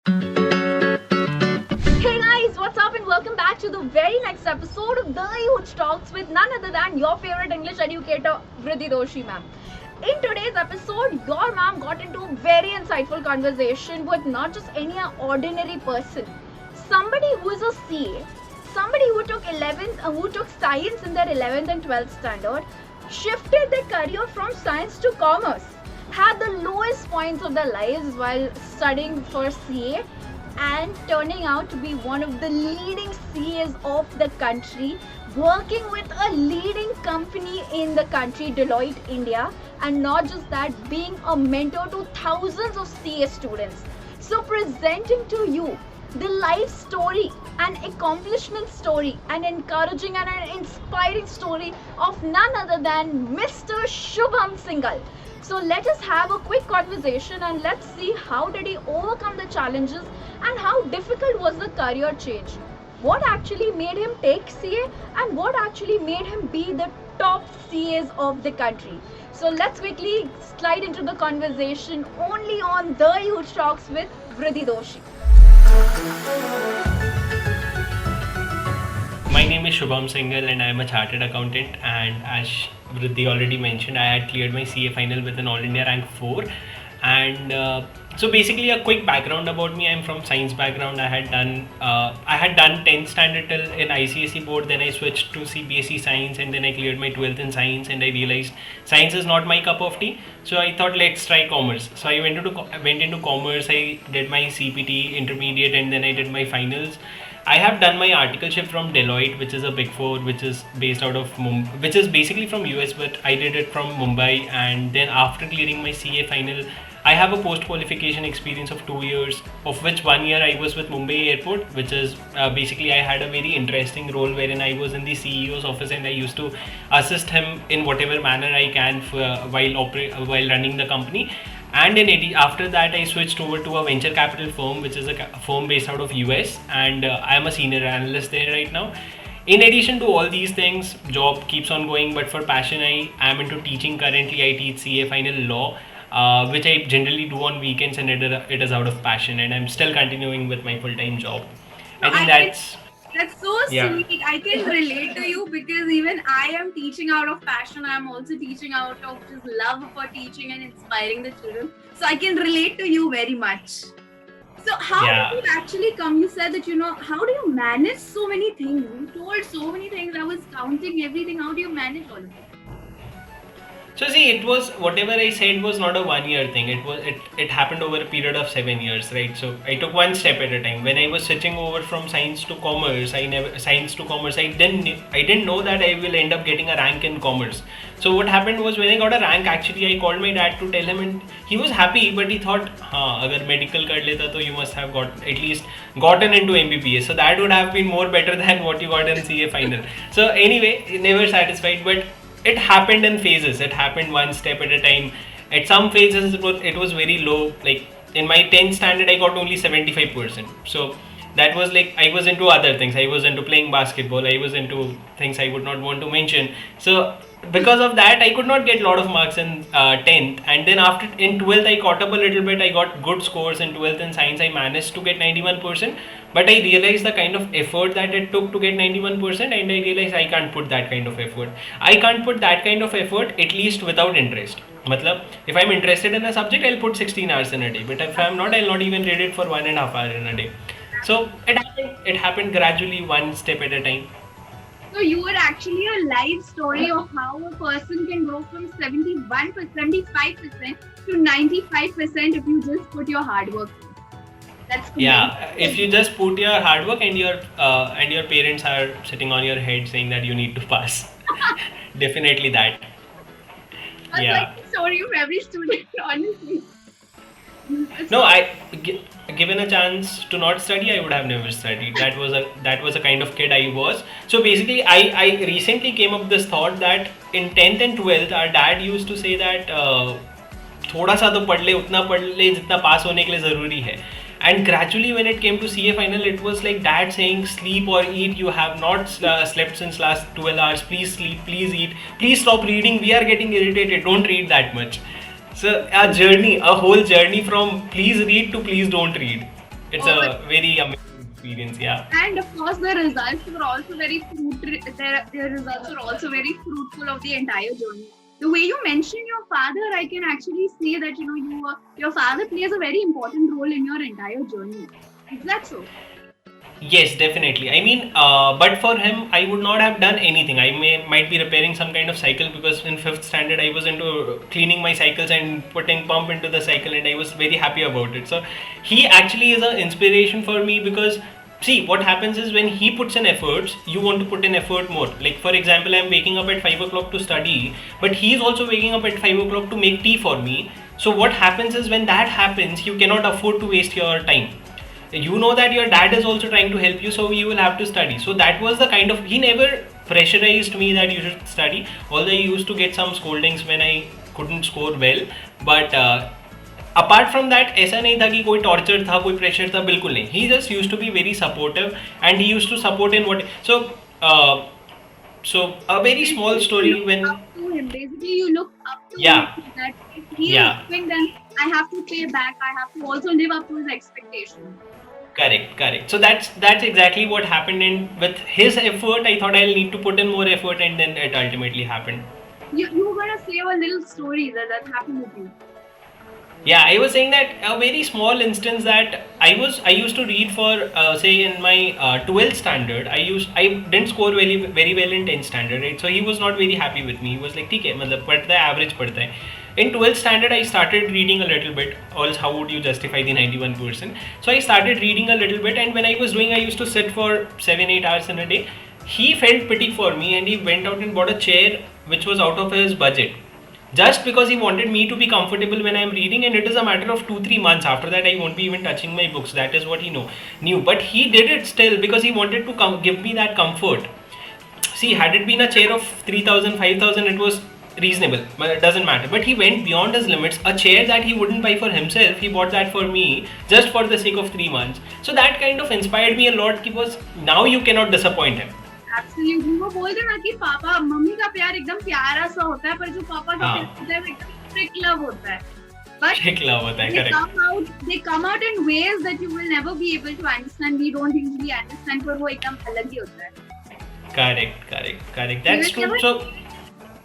Hey guys, what's up and welcome back to the very next episode of The Huge Talks with none other than your favorite English educator, Vruddhi Doshi ma'am. In today's episode, your ma'am got into a very insightful conversation with not just any ordinary person, somebody who is a CA, somebody who took 11th, who took science in their 11th and 12th standard, shifted their career from science to commerce, had the lowest points of their lives while studying for CA and turning out to be one of the leading CAs of the country, working with a leading company in the country, Deloitte India, and not just that, being a mentor to thousands of CA students. So, presenting to you the life story, an accomplishment story, an encouraging and an inspiring story of none other than Mr. Shubham Singhal. So let us have a quick conversation and let's see how did he overcome the challenges and how difficult was the career change. What actually made him take CA and what actually made him be the top CAs of the country. So let's quickly slide into the conversation only on The Huge Talks with Vruddhi Doshi. My name is Shubham Singhal and I am a chartered accountant, and as Vruddhi already mentioned, I had cleared my CA final with an All India rank 4. And so basically a quick background about me: I'm from science background. I had done 10th standard till in IGCSE board, then I switched to CBSE science, and then I cleared my 12th in science, and I realized science is not my cup of tea. So I thought, let's try commerce. So I went into commerce. I did my CPT intermediate, and then I did my finals. I have done my articleship from Deloitte, which is a big four, which is based out of which is basically from US, but I did it from Mumbai. And then after clearing my CA final, I have a post qualification experience of 2 years, of which 1 year I was with Mumbai Airport, which is basically I had a very interesting role wherein I was in the CEO's office and I used to assist him in whatever manner I can while running the company. And after that, I switched over to a venture capital firm, which is a firm based out of US, and I am a senior analyst there right now. In addition to all these things, job keeps on going, but for passion, I am into teaching currently. I teach CA final law, which I generally do on weekends, and it is out of passion, and I'm still continuing with my full-time job. I think That's so Yeah. sweet. I can relate to you because even I am teaching out of passion. I am also teaching out of just love for teaching and inspiring the children. So I can relate to you very much. So how Yeah. did you actually come? You said that, how do you manage so many things? You told so many things. I was counting everything. How do you manage all of it? So see, it was whatever I said was not a 1 year thing. It happened over a period of 7 years, right? So I took one step at a time. When I was switching over from science to commerce, I didn't know that I will end up getting a rank in commerce. So what happened was, when I got a rank, actually I called my dad to tell him, and he was happy, but he thought, agar medical kar leta to you must have gotten into MBBS. So that would have been more better than what you got in CA final. So anyway, never satisfied, but it happened in phases. It happened one step at a time. At some phases it was very low. Like in my 10th standard, I got only 75%. So that was like, I was into other things. I was into playing basketball. I was into things I would not want to mention. So because of that, I could not get a lot of marks in 10th, and then after in 12th I caught up a little bit. I got good scores in 12th in science. I managed to get 91%, but I realized the kind of effort that it took to get 91%, and I realized I can't put that kind of effort. I can't put that kind of effort, at least without interest. Matlab, if I'm interested in a subject, I'll put 16 hours in a day, but if I'm not, I'll not even read it for 1.5 hours in a day. So it happened gradually, one step at a time. So you were actually a live story of how a person can go from 75% to 95% if you just put your hard work in. That's Yeah, if you just put your hard work, and your parents are sitting on your head saying that you need to pass. Definitely that. That's Yeah. like the story of every student, honestly. No, given a chance to not study, I would have never studied. That was a kind of kid I was. So basically, I recently came up with this thought that in 10th and 12th, our dad used to say that थोड़ा सा तो पढ़ ले, उतना पढ़ ले जितना पास होने के लिए ज़रूरी है. And gradually, when it came to CA final, it was like dad saying, sleep or eat. You have not slept since last 12 hours. Please sleep, please eat, please stop reading. We are getting irritated. Don't read that much. So a whole journey from please read to please don't read. It's Oh, a very amazing experience. Yeah. and of course, the results were also very their results were also very fruitful of the entire journey. The way you mentioned your father, I can actually say that your father plays a very important role in your entire journey. Is that so? Yes, definitely. I mean, but for him, I would not have done anything. I might be repairing some kind of cycle because in fifth standard I was into cleaning my cycles and putting pump into the cycle, and I was very happy about it. So he actually is an inspiration for me because see what happens is when he puts in efforts, you want to put in effort more. Like for example, I'm waking up at 5 o'clock to study, but he is also waking up at 5 o'clock to make tea for me. So what happens is when that happens, you cannot afford to waste your time. You know that your dad is also trying to help you, so you will have to study. So that was the kind of, he never pressurized me that you should study, although I used to get some scoldings when I couldn't score well. But apart from that, ऐसा नहीं था कि कोई torture था, कोई pressure था, बिल्कुल नहीं. He just used to be very supportive, and he used to support in what uh, so a very small story when Up to him. Basically, you look up to yeah him that if he yeah is doing, then I have to pay back. I have to also live up to his expectations. correct. So that's exactly what happened, and with his effort I thought I'll need to put in more effort, and then it ultimately happened. You were gonna say a little story that happened with you. Yeah, I was saying that a very small instance that I used to read for say in my 12th standard. I didn't score very well in 10th standard, right? So he was not very happy with me. He was like, ठीक है, मतलब पढ़ता है, average पढ़ता है. In 12th standard, I started reading a little bit. Or else, how would you justify the 91%? So I started reading a little bit, and when I was doing, I used to sit for 7-8 hours in a day. He felt pity for me, and he went out and bought a chair which was out of his budget, just because he wanted me to be comfortable when I'm reading. And it is a matter of 2-3 months after that I won't be even touching my books. That is what he knew, but he did it still because he wanted to give me that comfort. See, had it been a chair of 3,000, 5,000, it was reasonable, but it doesn't matter. But he went beyond his limits. A chair that he wouldn't buy for himself, he bought that for me just for the sake of 3 months. So that kind of inspired me a lot, because now you cannot disappoint him. Absolutely. वो बोलते हैं ना कि papa mummy का प्यार एकदम प्यारा सा होता है, पर जो पापा का प्यार होता है वो एकदम strict love होता है. But Strict love होता है, they correct. they come out in ways that you will never be able to understand. We don't usually understand, पर वो एकदम अलग ही होता है. Correct. That's true. So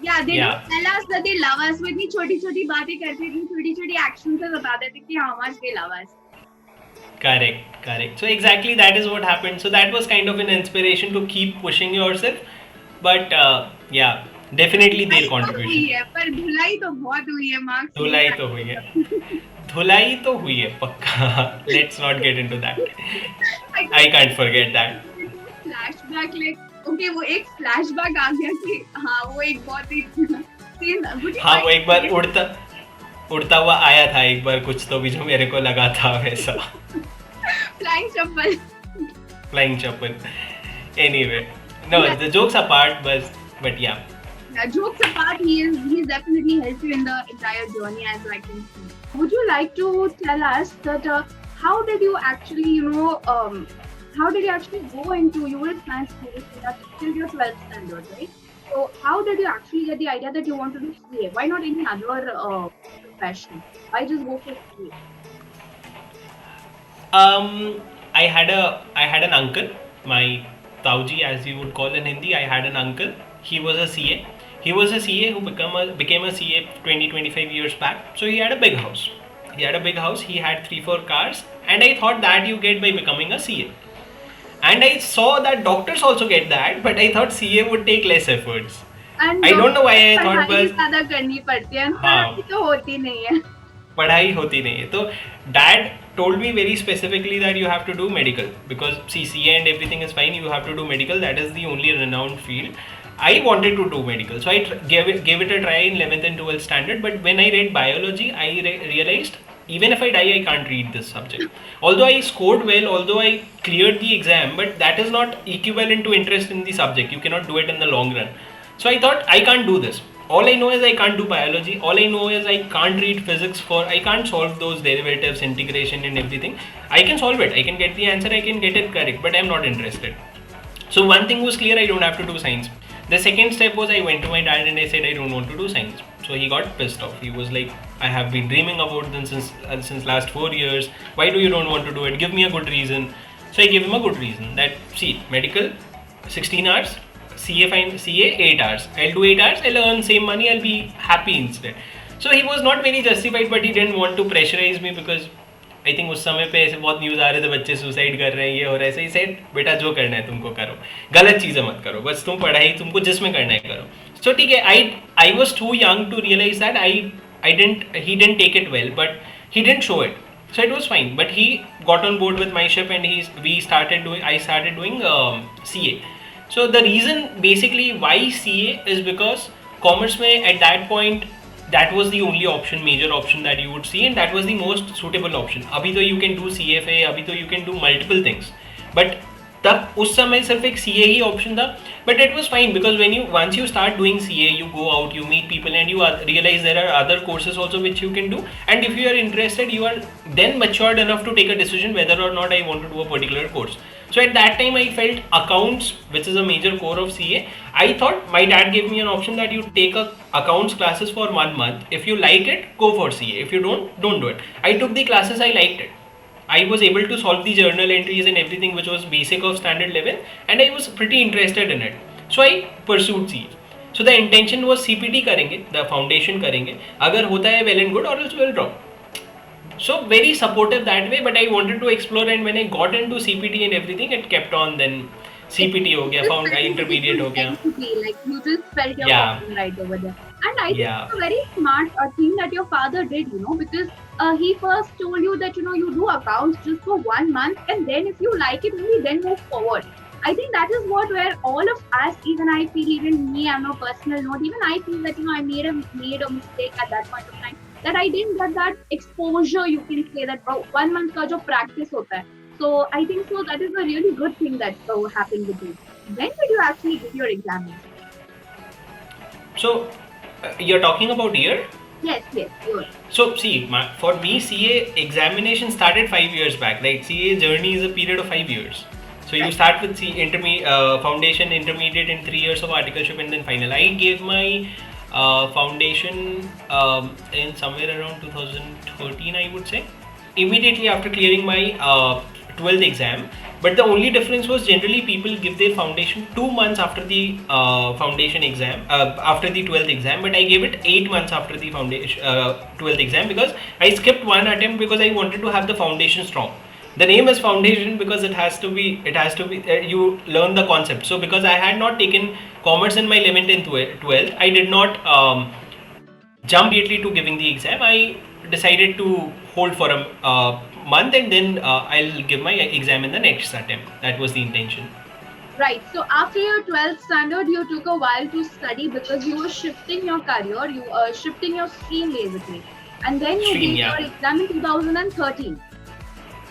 yeah, they don't tell us that they love us. वो इतनी छोटी-छोटी बातें करके, इतनी छोटी-छोटी actions से बता देते कि how much they love us. Correct. So exactly that is what happened. So that was kind of an inspiration to keep pushing yourself. But yeah, definitely their contribution. पर धुलाई तो बहुत हुई है, मार्क्स. धुलाई तो हुई है पक्का. Let's not get into that. I can't forget that. Flashback, like okay, वो एक flashback आ गया कि हाँ वो एक बहुत ही scene. हाँ, वो एक बार उड़ता हुआ आया था एक बार कुछ तो भी जो मेरे को लगा था वैसा. Flying chappal. Anyway, no, the jokes apart, but yeah. Yeah, jokes apart, he's definitely helped you in the entire journey, as I can see. Would you like to tell us that how did you actually go into, you were science student till your 12th standard, right? So how did you actually get the idea that you want to do CA? Why not any other profession? Why just go for CA? I had an uncle, my Tauji as you would call in Hindi. I had an uncle. He was a CA. He was a CA who became a CA 20-25 years back. So he had a big house. He had 3-4 cars, and I thought that you get by becoming a CA. And I saw that doctors also get that, but I thought CA would take less efforts. And I don't know why I thought बस ज़्यादा करनी पड़ती है, पढ़ाई तो होती नहीं है. पढ़ाई होती नहीं है. तो dad told me very specifically that you have to do medical, because CA and everything is fine, you have to do medical. That is the only renowned field. I wanted to do medical, so I gave it a try in 11th and 12th standard. But when I read biology, I realized even if I die, I can't read this subject. Although I scored well, although I cleared the exam, but that is not equivalent to interest in the subject. You cannot do it in the long run. So I thought I can't do this. All I know is I can't do biology. All I know is I can't read physics I can't solve those derivatives, integration and everything. I can solve it. I can get the answer. I can get it correct, but I'm not interested. So one thing was clear, I don't have to do science. The second step was I went to my dad and I said I don't want to do science. So he got pissed off. He was like, I have been dreaming about them since last 4 years. Why do you don't want to do it? Give me a good reason. So I gave him a good reason that see, medical 16 hours, CA 8 hours. I'll do 8 hours. I'll earn same money. I'll be happy instead. So he was not very justified, but he didn't want to pressurize me because I think उस समय पे ऐसे बहुत news आ रहे थे बच्चे suicide कर रहे हैं ये हो रहा है. ऐसे ही सेड बेटा जो करना है तुमको करो, गलत चीज़ें मत करो, बस तुम पढ़ाई तुमको जिसमें करना है करो. सो ठीक है, I was too young to realise that he didn't take it well, but he didn't show it. So it was fine, but he got on board with my ship and I started doing CA. So the reason basically why CA is because commerce mein at that point that was the only option, major option that you would see, and that was the most suitable option. Abhi to you can do CFA, abhi to you can do multiple things, but तब उस समय सिर्फ एक CA ही option था. But it was fine because when once you start doing CA, you go out, you meet people, and you realize there are other courses also which you can do, and if you are interested, you are then matured enough to take a decision whether or not I want to do a particular course. So at that time I felt accounts, which is a major core of CA, I thought my dad gave me an option that you take accounts classes for 1 month. If you like it, go for CA. If you don't do it. I took the classes, I liked it. I was able to solve the journal entries and everything which was basic of standard level, and I was pretty interested in it. So I pursued CA. So the intention was CPT करेंगे, the foundation करेंगे, अगर होता है well and good, or else we'll drop. So very supportive that way, but I wanted to explore, and when I got into CPT and everything, it kept on. Then CPT हो गया, found intermediate हो गया. Like you just felt your passion right over there. And I think it's a very smart thing that your father did, because he first told you that, you do accounts just for 1 month, and then if you like it, only then move forward. I think that is where all of us, even I feel, even me, on a personal note, even I feel that, I made a mistake at that point of time, that I didn't get that exposure, you can say, that 1 month ka jo practice hota hai. So I think so that is a really good thing that happened with you. When did you actually give your exam? So you're talking about year? Yes, sure. So see, for me, CA examination started 5 years back. Like CA journey is a period of 5 years. So you start with foundation, intermediate, and 3 years of articleship, and then final. I gave my foundation in somewhere around 2013, I would say, immediately after clearing my 12th exam. But the only difference was generally people give their foundation 2 months after the foundation exam, after the 12th exam, but I gave it 8 months after the foundation 12th exam, because I skipped one attempt because I wanted to have the foundation strong. The name is foundation because it has to be you learn the concept. So because I had not taken commerce in my 11th and 12th, I did not jump immediately to giving the exam. I decided to hold for a month, and then I'll give my exam in the next attempt. That was the intention. Right. So after your 12th standard, you took a while to study because you were shifting your career, you were shifting your stream basically, and then you gave your exam in 2013.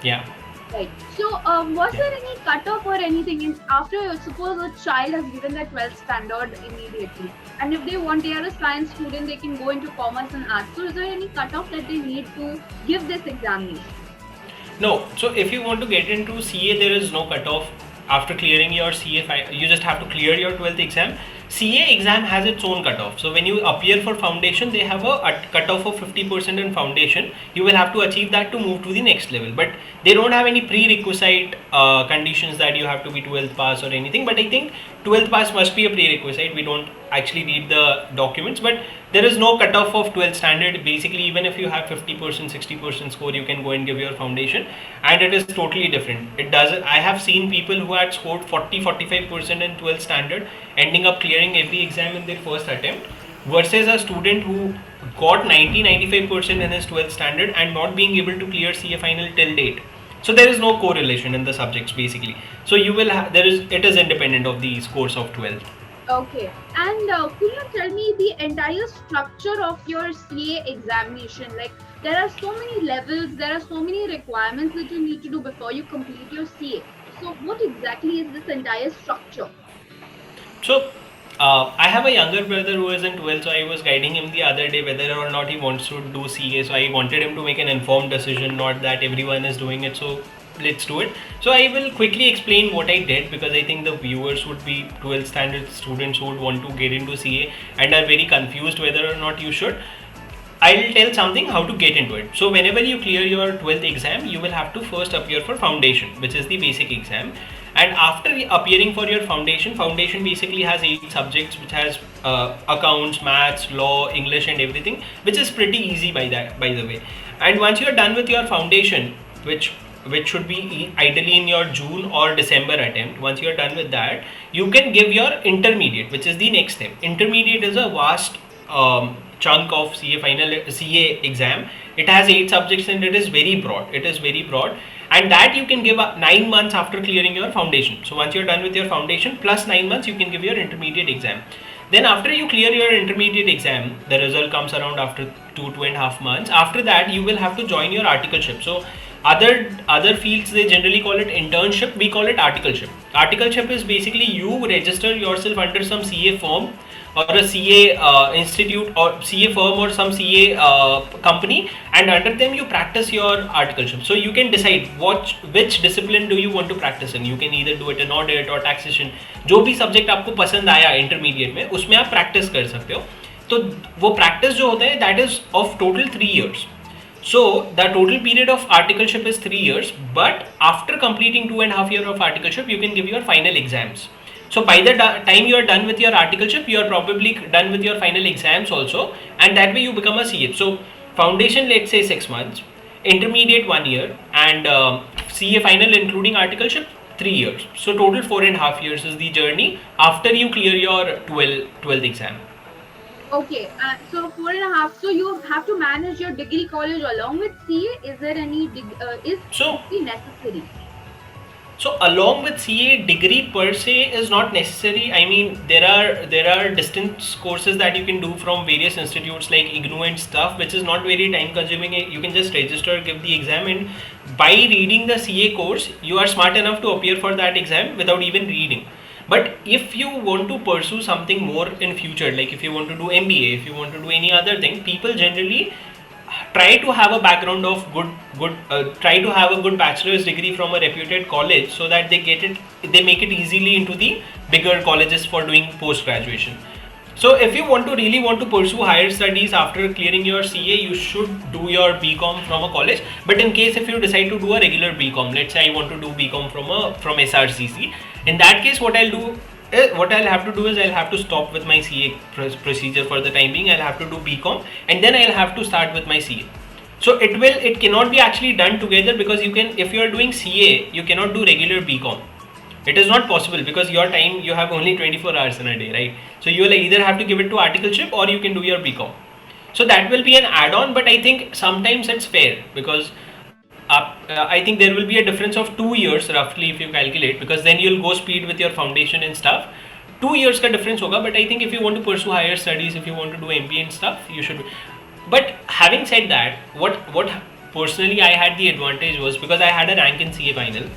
Yeah. Right. So was there any cutoff or anything after, suppose a child has given their 12th standard immediately, and if they want, they are a science student, they can go into commerce and arts. So is there any cutoff that they need to give this examination? No. So if you want to get into CA, there is no cutoff. After clearing your CA, you just have to clear your 12th exam. CA exam has its own cutoff. So when you appear for foundation, they have a cutoff of 50% in foundation. You will have to achieve that to move to the next level. But they don't have any prerequisite conditions that you have to be 12th pass or anything. But I think 12th pass must be a prerequisite. We don't actually read the documents, but there is no cutoff of 12th standard. Basically, even if you have 50%, 60% score, you can go and give your foundation, and it is totally different. It doesn't. I have seen people who had scored 40-45% in 12th standard ending up clearing every exam in their first attempt, versus a student who got 90-95% in his 12th standard and not being able to clear CA final till date. So there is no correlation in the subjects basically. So you will have, it is independent of the scores of 12th. Okay, and could you tell me the entire structure of your CA examination? Like, there are so many levels, there are so many requirements that you need to do before you complete your CA. So what exactly is this entire structure? So I have a younger brother who is in 12th, so I was guiding him the other day whether or not he wants to do CA. So I wanted him to make an informed decision, not that everyone is doing it, so let's do it. So I will quickly explain what I did, because I think the viewers would be 12th standard students who would want to get into CA and are very confused whether or not you should. I'll tell something how to get into it. So whenever you clear your 12th exam, you will have to first appear for foundation, which is the basic exam. And after appearing for your foundation basically has 8 subjects, which has accounts, maths, law, English, and everything, which is pretty easy by the way. And once you are done with your foundation, which should be ideally in your June or December attempt, once you are done with that, you can give your intermediate, which is the next step. Intermediate is a vast chunk of CA exam. It has 8 subjects and it is very broad. And that you can give 9 months after clearing your foundation. So once you're done with your foundation plus 9 months, you can give your intermediate exam. Then after you clear your intermediate exam, the result comes around after 2.5 months. After that, you will have to join your articleship. So other fields, they generally call it internship, we call it articleship. Articleship is basically you register yourself under some CA firm or a CA institute or CA firm or some CA company, and under them you practice your articleship. So you can decide which discipline do you want to practice in. You can either do it in audit or taxation. जो भी subject आपको पसंद आया intermediate में, उसमें आप practice कर सकते हो. तो वो practice जो होता है, that is of total 3 years. So the total period of articleship is 3 years, but after completing 2.5 years of articleship, you can give your final exams. So by the time you are done with your articleship, you are probably done with your final exams also, and that way you become a CA. So foundation, let's say 6 months, intermediate 1 year, and CA final including articleship 3 years. So total 4.5 years is the journey after you clear your 12th exam. Okay, so 4.5. So you have to manage your degree college along with CA. Is there any is degree necessary? So along with CA, degree per se is not necessary. I mean, there are distance courses that you can do from various institutes like IGNOU and stuff, which is not very time consuming. You can just register, give the exam, and by reading the CA course, you are smart enough to appear for that exam without even reading. But if you want to pursue something more in future, like if you want to do MBA, if you want to do any other thing, people generally try to have a background of try to have a good bachelor's degree from a reputed college, so that they make it easily into the bigger colleges for doing post graduation. So if you really want to pursue higher studies after clearing your CA, you should do your BCom from a college. But in case if you decide to do a regular BCom, let's say I want to do BCom from SRCC, in that case what I'll have to do is I'll have to stop with my CA procedure for the time being. I'll have to do BCom and then I'll have to start with my CA. So it cannot be actually done together, because if you are doing CA, you cannot do regular BCom. It is not possible, because your time, you have only 24 hours in a day, right? So you will either have to give it to articleship or you can do your BCom. So that will be an add-on, but I think sometimes it's fair, because I think there will be a difference of 2 years roughly if you calculate, because then you'll go speed with your foundation and stuff. 2 years ka difference hoga, but I think if you want to pursue higher studies, if you want to do MBA and stuff, you should. But having said that, what personally I had the advantage was because I had a rank in CA final.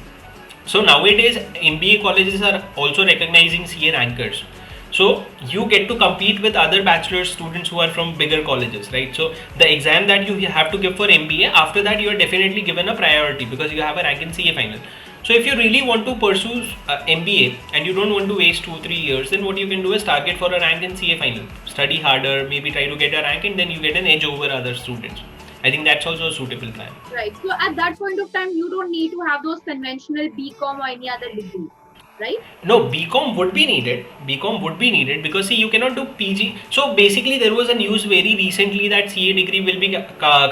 So nowadays MBA colleges are also recognizing CA rankers. So you get to compete with other bachelor students who are from bigger colleges, right? So the exam that you have to give for MBA, after that you are definitely given a priority because you have a rank in CA final. So if you really want to pursue MBA and you don't want to waste 2-3 years, then what you can do is target for a rank in CA final. Study harder, maybe try to get a rank, and then you get an edge over other students. I think that's also a suitable plan. Right. So at that point of time, you don't need to have those conventional BCom or any other degree, right? No, BCom would be needed. BCom would be needed because see, you cannot do PG. So basically, there was a news very recently that CA degree will be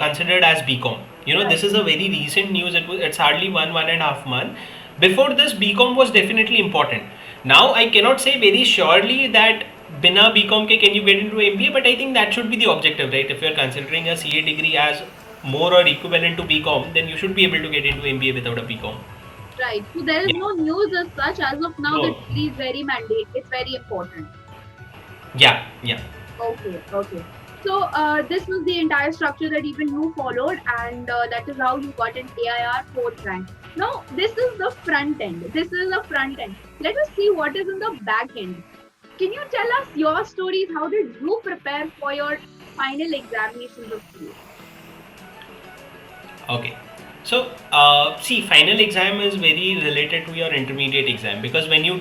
considered as BCom. You know, this is a very recent news. It's hardly 1.5 months. Before this, BCom was definitely important. Now I cannot say very surely that Bina BCom ke can you get into MBA, but I think that should be the objective, right? If you are considering a CA degree as more or equivalent to BCom, then you should be able to get into MBA without a BCom. Right. So there is no news as such as of now. The degree is very mandate. It's very important. Yeah. Okay. So this was the entire structure that even you followed, and that is how you got an AIR 4th rank. Now this is the front end. Let us see what is in the back end. Can you tell us your stories? How did you prepare for your final examinations of CA? Okay. So, see, final exam is very related to your intermediate exam, because when you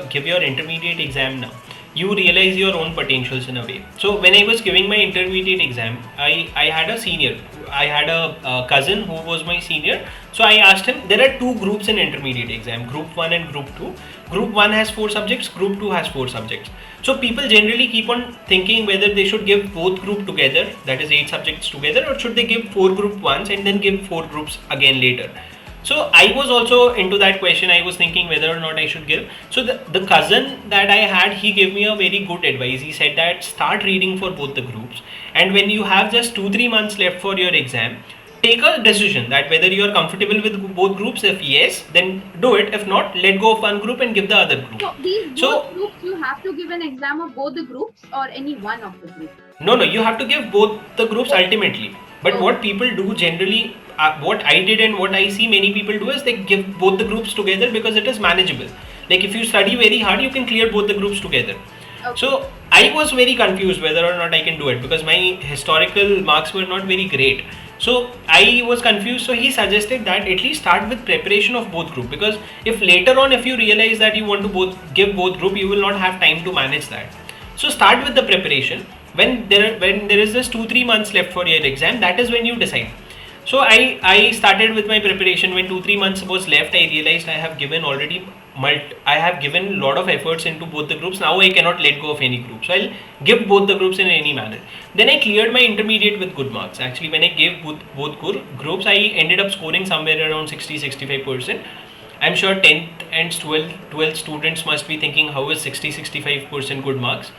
give your intermediate exam now, you realize your own potentials in a way. So when I was giving my intermediate exam, I had a senior. I had a cousin who was my senior. So I asked him, there are two groups in intermediate exam, group 1 and group 2. Group 1 has 4 subjects, group 2 has 4 subjects. So people generally keep on thinking whether they should give both group together, that is 8 subjects together, or should they give 4 group ones and then give 4 groups again later. So I was also into that question. I was thinking whether or not I should give. So the cousin that I had, he gave me a very good advice. He said that start reading for both the groups, and when you have just 2-3 months left for your exam, take a decision that whether you are comfortable with both groups. If yes, then do it. If not, let go of one group and give the other group. So these both groups, you have to give an exam of both the groups or any one of the groups? No, you have to give both the groups ultimately. But what people do generally, what I did and what I see many people do is they give both the groups together because it is manageable. Like if you study very hard, you can clear both the groups together. Okay. So I was very confused whether or not I can do it because my historical marks were not very great. So I was confused. So he suggested that at least start with preparation of both group, because if later on if you realize that you want to give both group, you will not have time to manage that. So start with the preparation. When there is just 2-3 months left for your exam, that is when you decide. So I started with my preparation. When 2-3 months was left, I realized I have given a lot of efforts into both the groups. Now I cannot let go of any group. So I'll give both the groups in any manner. Then I cleared my intermediate with good marks. Actually, when I gave both groups, I ended up scoring somewhere around 60-65%. I'm sure 10th and 12th students must be thinking, how is 60-65% good marks?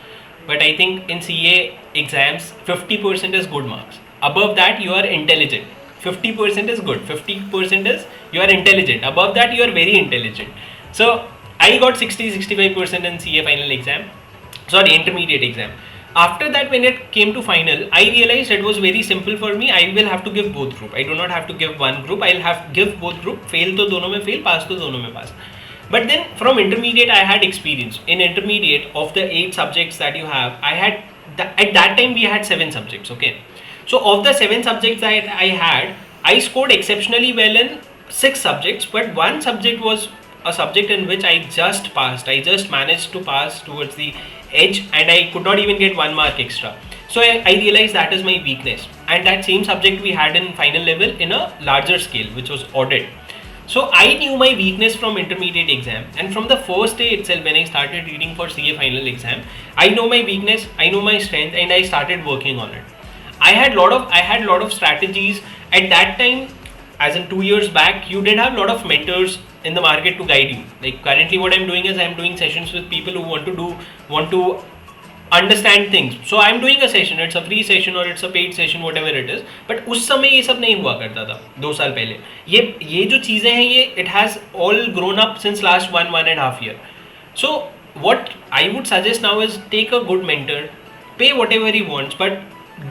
But I think in CA exams, 50% is good marks. Above that, you are intelligent. 50% is good. 50% is you are intelligent. Above that, you are very intelligent. So I got 60-65% in CA final exam. Sorry, intermediate exam. After that, when it came to final, I realized it was very simple for me. I will have to give both group. I do not have to give one group. I'll have give both group. Fail to dono mein fail, pass to dono mein pass. But then from intermediate, I had experience. In intermediate, of the 8 subjects that you have, at that time we had 7 subjects. Okay. So of the 7 subjects that I had, I scored exceptionally well in 6 subjects, but one subject was a subject in which I just passed. I just managed to pass towards the edge and I could not even get 1 mark extra. So I realized that is my weakness, and that same subject we had in final level in a larger scale, which was audit. So I knew my weakness from intermediate exam, and from the first day itself when I started reading for CA final exam, I know my weakness, I know my strength, and I started working on it. I had lot of strategies at that time. As in 2 years back, you didn't have a lot of mentors in the market to guide you. Like currently what I'm doing is I'm doing sessions with people who want to understand things. So I'm doing a session, it's a free session or it's a paid session, whatever it is. But उस समय ये सब नहीं हुआ करता था 2 साल पहले. ये जो चीज़ें हैं ये it has all grown up since last 1.5 year. So what I would suggest now is take a good mentor, pay whatever he wants, but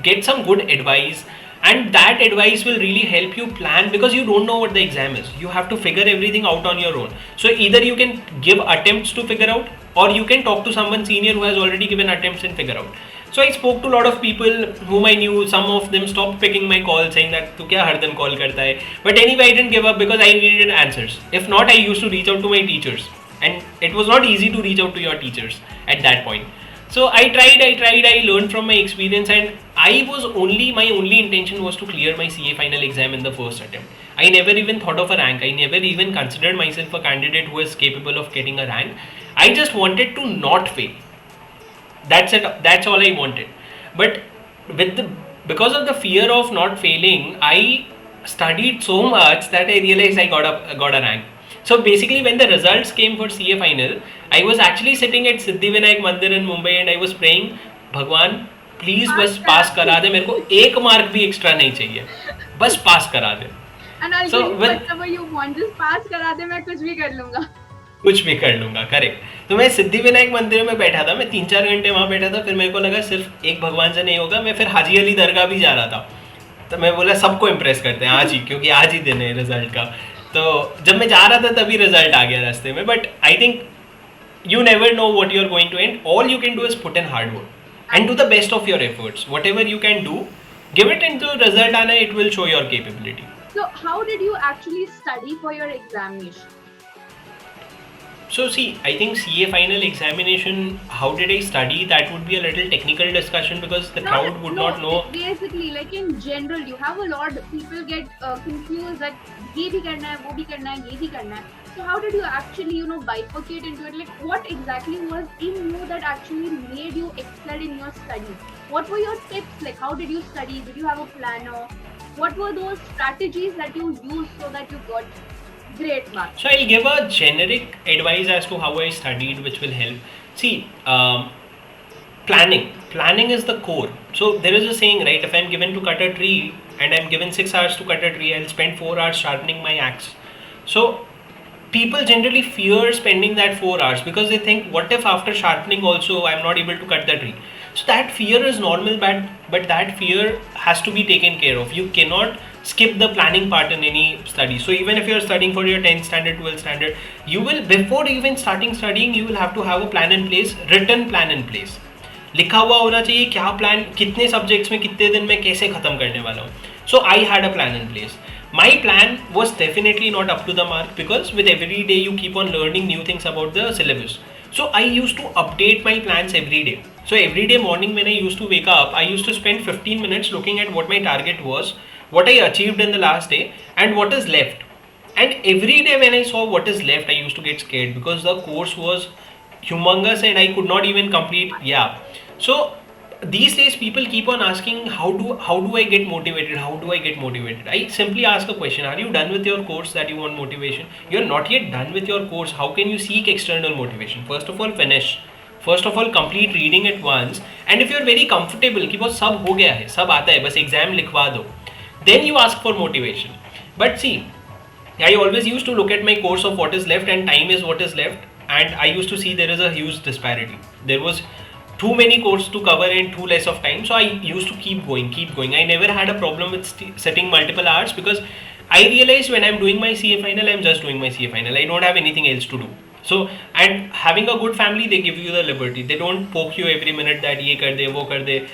get some good advice, and that advice will really help you plan, because you don't know what the exam is. You have to figure everything out on your own. So either you can give attempts to figure out, or you can talk to someone senior who has already given attempts and figure out. So I spoke to a lot of people whom I knew. Some of them stopped picking my call, saying that tu kya har din call karta hai. But anyway, I didn't give up because I needed answers. If not, I used to reach out to my teachers, and it was not easy to reach out to your teachers at that point. So I tried, I learned from my experience, and my only intention was to clear my CA final exam in the first attempt. I never even thought of a rank. I never even considered myself a candidate who is capable of getting a rank. I just wanted to not fail. That's it. That's all I wanted. But because of the fear of not failing, I studied so much that I realized I got a rank. So basically, when the results came for CA final, I was actually sitting at Siddhivinayak Mandir in Mumbai and I was praying, Bhagwan, please बस पास करा दे, मेरे को 1 mark भी extra नहीं चाहिए, बस पास करा दे. And I'll give you whatever you want, just पास करा दे, मैं कुछ भी कर लूँगा. कुछ भी कर लूँगा, करेक्ट. तो मैं सिद्धिविनायक मंदिर में बैठा था, मैं 3-4 घंटे वहाँ बैठा था. फिर मेरे को लगा सिर्फ एक भगवान से नहीं होगा. मैं फिर हाजी अली दरगाह भी जा रहा था. तो मैं बोला सबको इम्प्रेस करते हैं आज ही, क्योंकि आज ही दिन है रिजल्ट का. तो जब मैं जा रहा था तभी रिजल्ट आ गया रास्ते में. But I think you never know what you're going to end. All you can do is put in hard work and do the best of your efforts. Whatever you can do, give it, and the result aana, it will show your capability. So how did you actually study for your examination? So see, I think CA final examination, how did I study? That would be a little technical discussion because the crowd would not know. Basically, like in general, you have a lot. People get confused that ये भी करना है, वो भी करना है, ये भी करना है. So how did you actually, bifurcate into it? Like, what exactly was in you that actually made you excel in your studies? What were your tips? Like, how did you study? Did you have a planner? What were those strategies that you used so that you got great marks? So I'll give a generic advice as to how I studied, which will help. See, planning. Planning is the core. So there is a saying, right? If I'm given to cut a tree and I'm given 6 hours to cut a tree, I'll spend 4 hours sharpening my axe. So people generally fear spending that 4 hours because they think, what if after sharpening also I'm not able to cut the tree? So that fear is normal, but that fear has to be taken care of. You cannot skip the planning part in any study. So even if you're studying for your 10th standard, 12th standard, you will, before even starting studying, you will have to have a plan in place, written plan in place. लिखा हुआ होना चाहिए क्या plan, कितने subjects में कितने दिन में कैसे खत्म करने वाला हूँ. So I had a plan in place. My plan was definitely not up to the mark because with every day you keep on learning new things about the syllabus. So I used to update my plans every day. So every day morning when I used to wake up, I used to spend 15 minutes looking at what my target was, what I achieved in the last day and what is left. And every day when I saw what is left, I used to get scared because the course was humongous and I could not even complete. Yeah. So these days people keep on asking how do I get motivated? How do I get motivated? I simply ask a question. Are you done with your course that you want motivation? You're not yet done with your course. How can you seek external motivation? First of all, finish. First of all, complete reading it once. And if you're very comfortable कि वो सब हो गया है, सब आता है, बस exam लिखवा दो, then you ask for motivation. But see, I always used to look at my course of what is left and time is what is left, and I used to see there is a huge disparity. There was too many courses to cover in too less of time, so I used to keep going. I never had a problem with setting multiple hours because I realized when I'm doing my CA final, I'm just doing my CA final. I don't have anything else to do. So, and having a good family, they give you the liberty. They don't poke you every minute that ye kar de, wo kar de.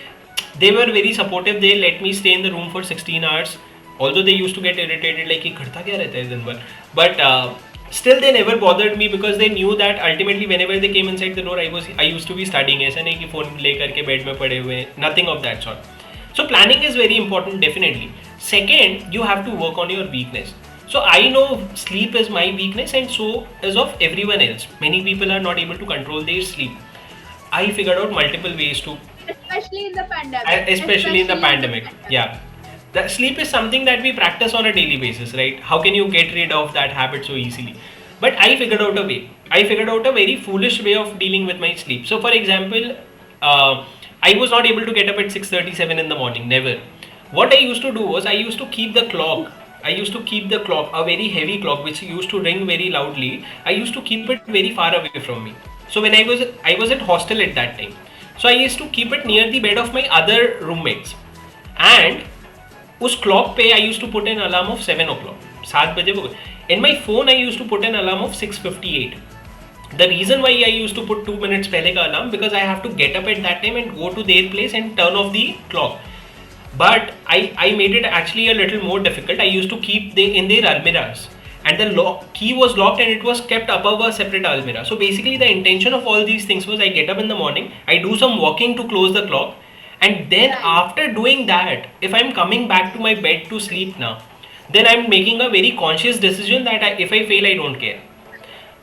They were very supportive. They let me stay in the room for 16 hours. Although they used to get irritated, like ye karta kya rehta hai din bhar. But still they never bothered me because they knew that ultimately whenever they came inside the door, I used to be studying. ऐसा नहीं कि phone ले करके bed में पड़े हुए, nothing of that sort. So planning is very important, definitely. Second, you have to work on your weakness. So I know sleep is my weakness and so is of everyone else. Many people are not able to control their sleep. I figured out multiple ways to, Especially in the pandemic. especially in the pandemic. Yeah. The sleep is something that we practice on a daily basis, right? How can you get rid of that habit so easily? But I figured out a way. I figured out a very foolish way of dealing with my sleep. So for example, I was not able to get up at 6:37 in the morning, never. What I used to do was I used to keep the clock. A very heavy clock which used to ring very loudly. I used to keep it very far away from me. So when I was at hostel at that time. So I used to keep it near the bed of my other roommates. And उस clock पे I used to put an alarm of 7 o'clock. 7 बजे वो. In my phone I used to put an alarm of 6:58. The reason why I used to put 2 minutes पहले का alarm because I have to get up at that time and go to their place and turn off the clock. But I made it actually a little more difficult. I used to keep in their almirahs. And the key was locked and it was kept above a separate almirah. So basically the intention of all these things was I get up in the morning, I do some walking to close the clock, and then after doing that, if I'm coming back to my bed to sleep now, then I'm making a very conscious decision that if I fail, I don't care.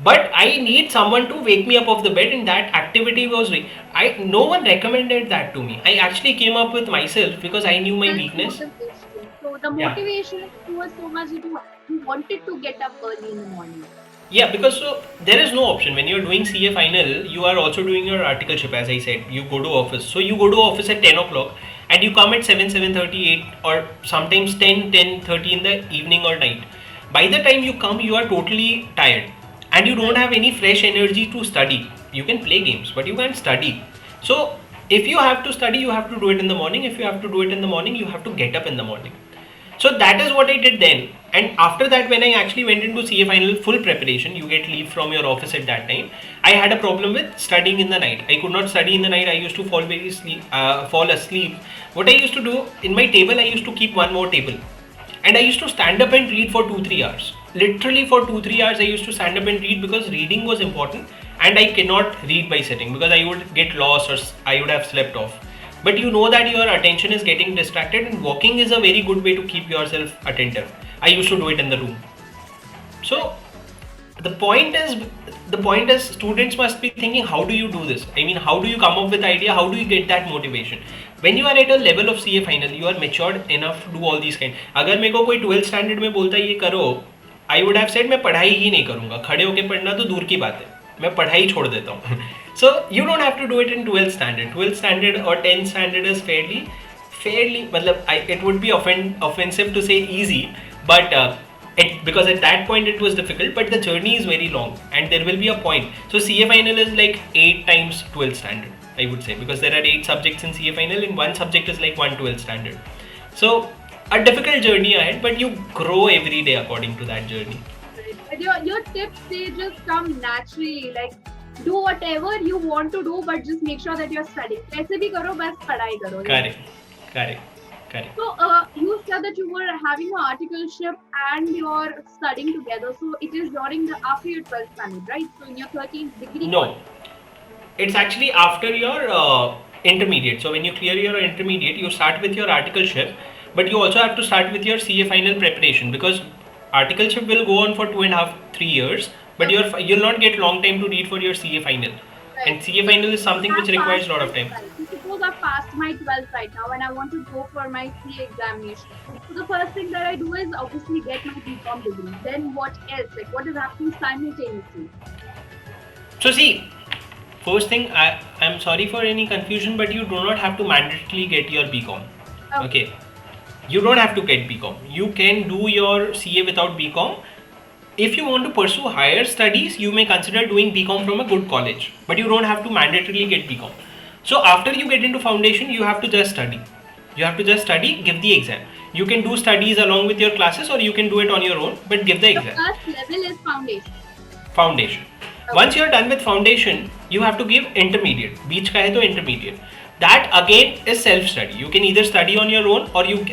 But I need someone to wake me up off the bed, and that activity was no one recommended that to me. I actually came up with myself because I knew my weakness. So the motivation was so much that you wanted to get up early in the morning. Yeah, because so there is no option. When you're doing CA final, you are also doing your articleship, as I said. You go to office. So you go to office at 10 o'clock and you come at 7, 7:30, 8 or sometimes 10, 10:30 in the evening or night. By the time you come, you are totally tired and you don't have any fresh energy to study. You can play games, but you can't study. So if you have to study, you have to do it in the morning. If you have to do it in the morning, you have to get up in the morning. So that is what I did then. And after that, when I actually went into CA final full preparation, you get leave from your office at that time. I had a problem with studying in the night. I could not study in the night. I used to fall asleep. What I used to do in my table, I used to keep one more table. And I used to stand up and read for 2-3 hours. literally for 2-3 hours I used to stand up and read because reading was important, and I cannot read by sitting because I would get lost or I would have slept off. But you know that your attention is getting distracted, and walking is a very good way to keep yourself attentive. I used to do it in the room. So the point is students must be thinking, how do you do this? I mean, how do you come up with idea? How do you get that motivation? When you are at a level of CA final, you are matured enough to do all these kind. अगर मेरे को कोई 12th standard में बोलता ये करो, I would have said मैं पढ़ाई ही नहीं करूँगा. खड़े होके पढ़ना तो दूर की बात है, मैं पढ़ाई छोड़ देता हूँ. So you don't have to do it in 12th standard. 12th standard or 10th standard is fairly मतलब it would be offensive to say easy, but because at that point it was difficult, but the journey is very long and there will be a point. So CA final is like 8 times 12th standard, I would say, because there are 8 subjects in CA final and one subject is like 1 12th standard. So a difficult journey ahead, but you grow every day according to that journey. But your tips, they just come naturally, like do whatever you want to do, but just make sure that you're studying. Kaise bhi karo, bas padhai karo. Correct. So you said that you were having an articleship and you're studying together. So it is during after your 12th standard, right? So in your 13th degree. No, it's actually after your intermediate. So when you clear your intermediate, you start with your articleship, but you also have to start with your CA final preparation, because articleship will go on for 2.5-3 years, but you'll not get long time to read for your CA final. Right. And CA final is something which requires a lot of time. Suppose I've passed my 12th right now and I want to go for my CA examination. So the first thing that I do is obviously get my BCom degree. Then what else? Like what is happening simultaneously? So see, first thing, I'm sorry for any confusion, but you do not have to mandatorily get your BCom. Okay. You don't have to get BCom. You can do your CA without BCom. If you want to pursue higher studies, you may consider doing BCom from a good college, but you don't have to mandatorily get BCom. So after you get into foundation, you have to just study. Give the exam. You can do studies along with your classes, or you can do it on your own, but give the exam. The first level is Foundation. Okay. Once you are done with foundation, you have to give intermediate. Beach ka hai to intermediate. That again is self-study. You can either study on your own or you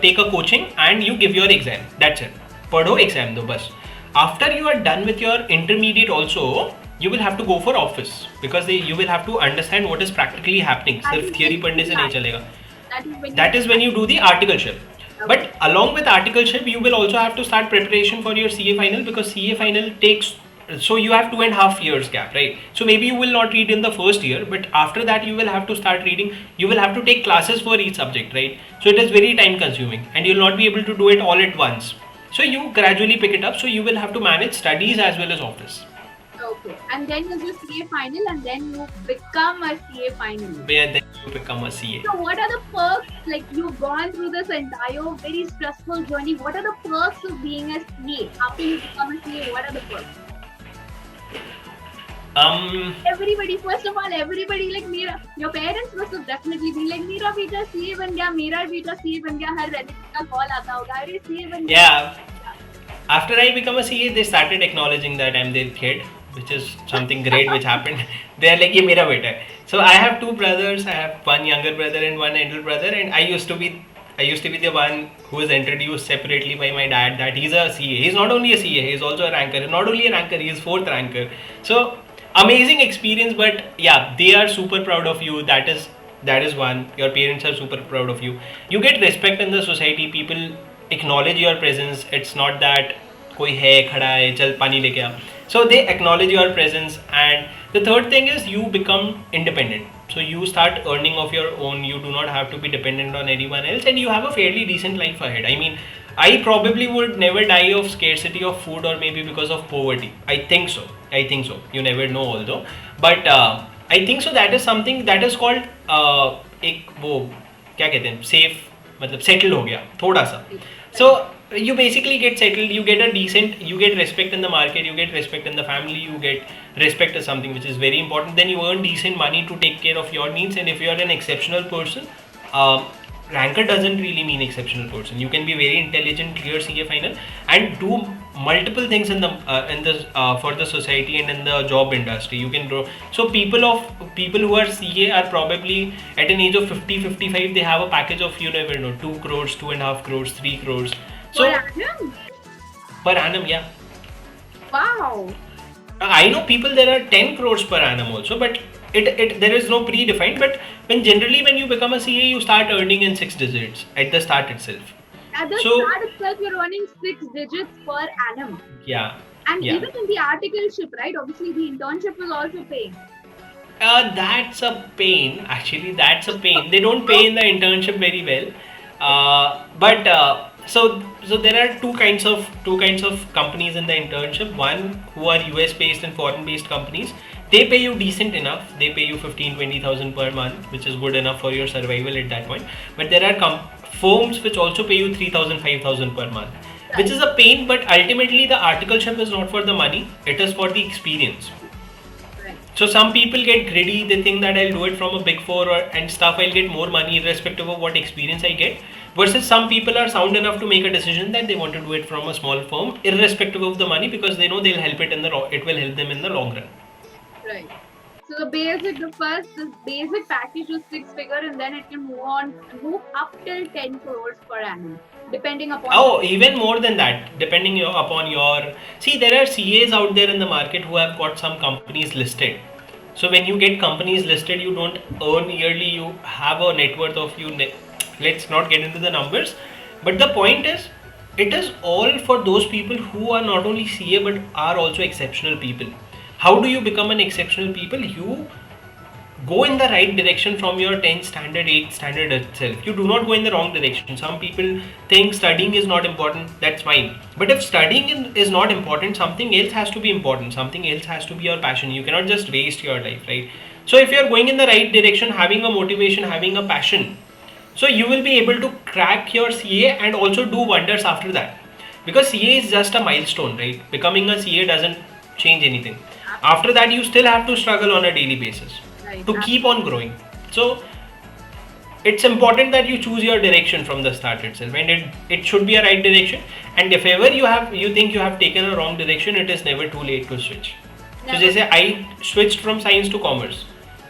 take a coaching and you give your exam. That's it. Padho exam do bas. After you are done with your intermediate also, you will have to go for office, because you will have to understand what is practically happening. Sirf theory padhne se nahi chalega. That is when you do the articleship. Okay. But along with articleship, you will also have to start preparation for your CA final, because CA final takes, so you have 2.5 years gap, right? So maybe you will not read in the first year, but after that you will have to start reading. You will have to take classes for each subject, right? So it is very time consuming and you will not be able to do it all at once. So you gradually pick it up. So you will have to manage studies as well as office. Okay. And then you do CA final and then you become a CA final. Yeah, then you become a CA. So what are the perks? Like you've gone through this entire very stressful journey. What are the perks of being a CA? After you become a CA, what are the perks? Everybody, first of all, everybody like Mira, your parents must have definitely been like, Mira beta CA ban gaya, Mira beta CA ban gaya, har relative ka call aata hoga, arey CA ban gaya. Yeah. After I become a CA, they started acknowledging that I'm their kid, which is something great which happened. They are like, ye mera beta hai. So I have 2 brothers. I have one younger brother and one elder brother, and I used to be the one who was introduced separately by my dad that he's a CA. He's not only a CA, he's also a ranker. Not only a ranker, he is 4th ranker. So amazing experience, but yeah, they are super proud of you. That is one. Your parents are super proud of you. You get respect in the society. People acknowledge your presence. It's not that koi hai khada hai chal pani leke aa. So they acknowledge your presence. And the third thing is you become independent. So you start earning of your own. You do not have to be dependent on anyone else, and you have a fairly decent life ahead. I mean, I probably would never die of scarcity of food, or maybe because of poverty. I think so. You never know, although. But I think so. That is something that is called एक वो क्या कहते हैं, safe, मतलब settled हो गया थोड़ा सा. So you basically get settled. You get respect in the market. You get respect in the family. You get respect as something which is very important. Then you earn decent money to take care of your needs. And if you are an exceptional person, ranker doesn't really mean exceptional person. You can be very intelligent, clear CA final, and do multiple things in the for the society and in the job industry. You can grow. So people who are CA are probably at an age of 50-55. They have a package of, you never know, 2 crores, 2.5 crores, 3 crores. So per annum, yeah. Wow. I know people, there are 10 crores per annum also, but it there is no predefined. But when you become a CA, you start earning in 6 digits at the start itself. At the So start itself, you're earning 6 digits per annum. yeah, And yeah. even in the articleship, right? Obviously, the internship will also pay. That's a pain. Actually, that's a pain. They don't pay in the internship very well. So there are two kinds of companies in the internship. One who are US based and foreign based companies. They pay you decent enough. They pay you 15,000-20,000 per month, which is good enough for your survival at that point. But there are firms which also pay you 3,000-5,000 per month, which is a pain. But ultimately, the articleship is not for the money. It is for the experience. So some people get greedy. They think that I'll do it from a big four and stuff. I'll get more money irrespective of what experience I get. Versus some people are sound enough to make a decision that they want to do it from a small firm irrespective of the money, because they know they'll help it it will help them in the long run. Right. So the basic package is 6-figure, and then it can move up till 10 crores per annum, depending upon. Oh, even more than that, depending upon your. See, there are CAs out there in the market who have got some companies listed. So when you get companies listed, you don't earn yearly. You have a net worth of Let's not get into the numbers, but the point is, it is all for those people who are not only CA but are also exceptional people. How do you become an exceptional people? You go in the right direction from your 10th standard, 8th standard itself. You do not go in the wrong direction. Some people think studying is not important. That's fine. But if studying is not important, something else has to be important. Something else has to be your passion. You cannot just waste your life, right? So if you're going in the right direction, having a motivation, having a passion, so you will be able to crack your CA and also do wonders after that. Because CA is just a milestone, right? Becoming a CA doesn't change anything. After that, you still have to struggle on a daily basis to keep on growing. So it's important that you choose your direction from the start itself, and it should be a right direction. And if ever you think you have taken a wrong direction, it is never too late to switch. So just say I switched from science to commerce.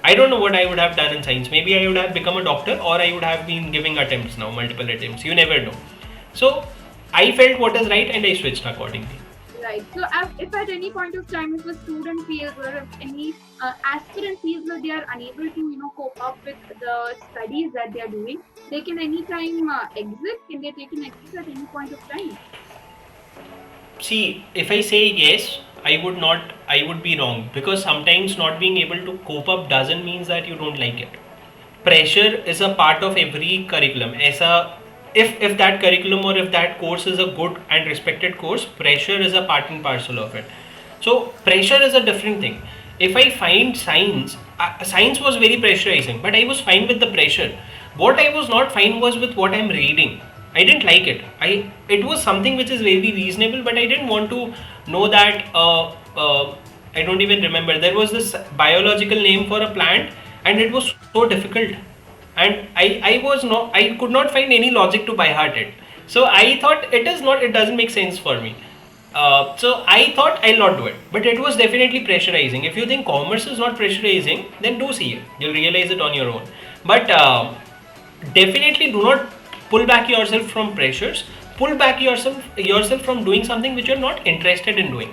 I don't know what I would have done in science. Maybe I would have become a doctor, or I would have been giving attempts now, multiple attempts. You never know. So I felt what is right and I switched accordingly. Right. So if at any point of time, if a student feels, or if any aspirant feels that they are unable to, cope up with the studies that they are doing, they can anytime exit. Can they take an exit at any point of time? See, if I say yes, I would be wrong, because sometimes not being able to cope up doesn't mean that you don't like it. Pressure is a part of every curriculum. If that curriculum or if that course is a good and respected course, pressure is a part and parcel of it. So pressure is a different thing. If I find science was very pressurizing, but I was fine with the pressure. What I was not fine was with what I'm reading. I didn't like it. It was something which is very reasonable, but I didn't want to know that. I don't even remember. There was this biological name for a plant, and it was so difficult. And I could not find any logic to by heart it. So I thought it doesn't make sense for me. So I thought I'll not do it, but it was definitely pressurizing. If you think commerce is not pressurizing, then do see it. You'll realize it on your own. But definitely do not pull back yourself from pressures. Pull back yourself from doing something which you're not interested in doing.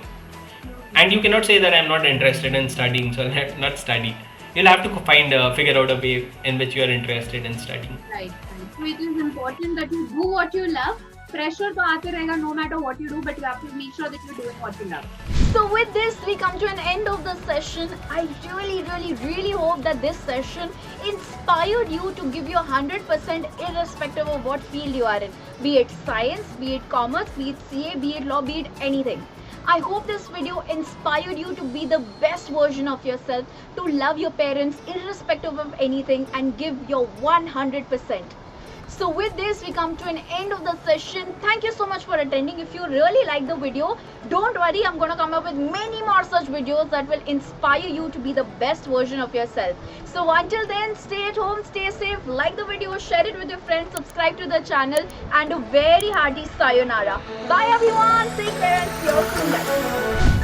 And you cannot say that I'm not interested in studying, so I'll not study. You'll have to figure out a way in which you are interested in studying. Right. So it is important that you do what you love. Pressure to aate rahega no matter what you do, but you have to make sure that you're doing what you love. So with this, we come to an end of the session. I really hope that this session inspired you to give your 100% irrespective of what field you are in. Be it science, be it commerce, be it CA, be it law, be it anything. I hope this video inspired you to be the best version of yourself, to love your parents irrespective of anything, and give your 100%. So with this, we come to an end of the session. Thank you so much for attending. If you really like the video, don't worry, I'm going to come up with many more such videos that will inspire you to be the best version of yourself. So until then, stay at home, stay safe, like the video, share it with your friends, subscribe to the channel, and a very hearty sayonara. Bye everyone, take care and see you soon.